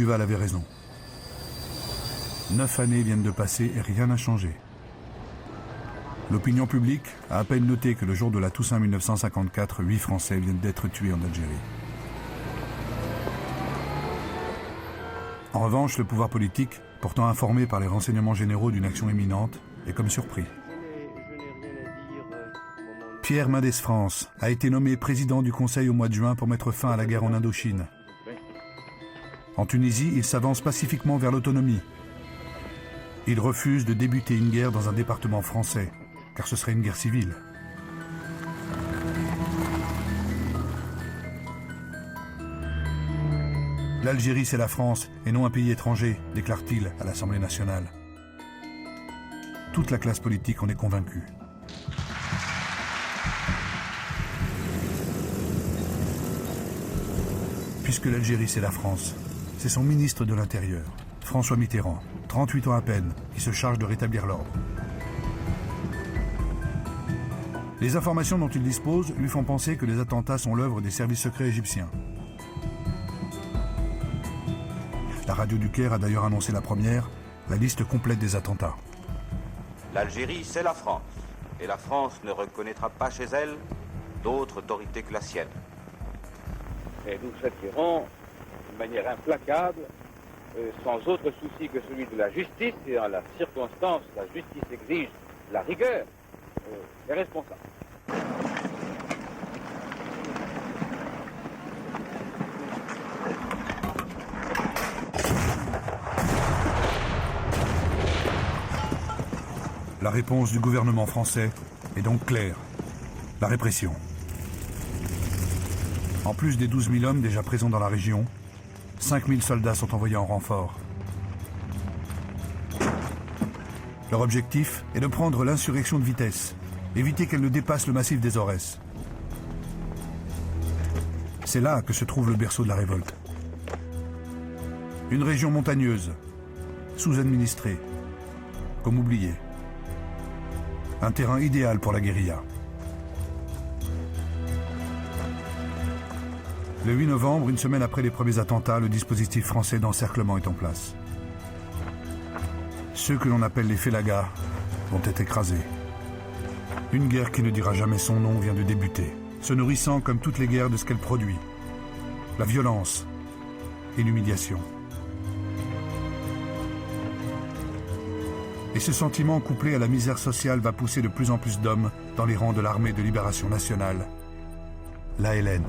Duval avait raison. 9 années viennent de passer et rien n'a changé. L'opinion publique a à peine noté que le jour de la Toussaint 1954, 8 Français viennent d'être tués en Algérie. En revanche, le pouvoir politique, pourtant informé par les renseignements généraux d'une action imminente, est comme surpris. Pierre Mendès France a été nommé président du Conseil au mois de juin pour mettre fin à la guerre en Indochine. En Tunisie, il s'avance pacifiquement vers l'autonomie. Il refuse de débuter une guerre dans un département français, car ce serait une guerre civile. L'Algérie, c'est la France, et non un pays étranger, déclare-t-il à l'Assemblée nationale. Toute la classe politique en est convaincue. Puisque l'Algérie, c'est la France, c'est son ministre de l'Intérieur, François Mitterrand, 38 ans à peine, qui se charge de rétablir l'ordre. Les informations dont il dispose lui font penser que les attentats sont l'œuvre des services secrets égyptiens. La radio du Caire a d'ailleurs annoncé la première, la liste complète des attentats. L'Algérie, c'est la France. Et la France ne reconnaîtra pas chez elle d'autre autorité que la sienne. Et nous châtierons de manière implacable, sans autre souci que celui de la justice, et en la circonstance, la justice exige la rigueur, les responsables. La réponse du gouvernement français est donc claire. La répression. En plus des 12 000 hommes déjà présents dans la région, 5 000 soldats sont envoyés en renfort. Leur objectif est de prendre l'insurrection de vitesse, éviter qu'elle ne dépasse le massif des Aurès. C'est là que se trouve le berceau de la révolte. Une région montagneuse, sous-administrée, comme oubliée. Un terrain idéal pour la guérilla. Le 8 novembre, une semaine après les premiers attentats, le dispositif français d'encerclement est en place. Ceux que l'on appelle les Félagas vont être écrasés. Une guerre qui ne dira jamais son nom vient de débuter, se nourrissant comme toutes les guerres de ce qu'elle produit. La violence et l'humiliation. Et ce sentiment couplé à la misère sociale va pousser de plus en plus d'hommes dans les rangs de l'armée de libération nationale, l'ALN.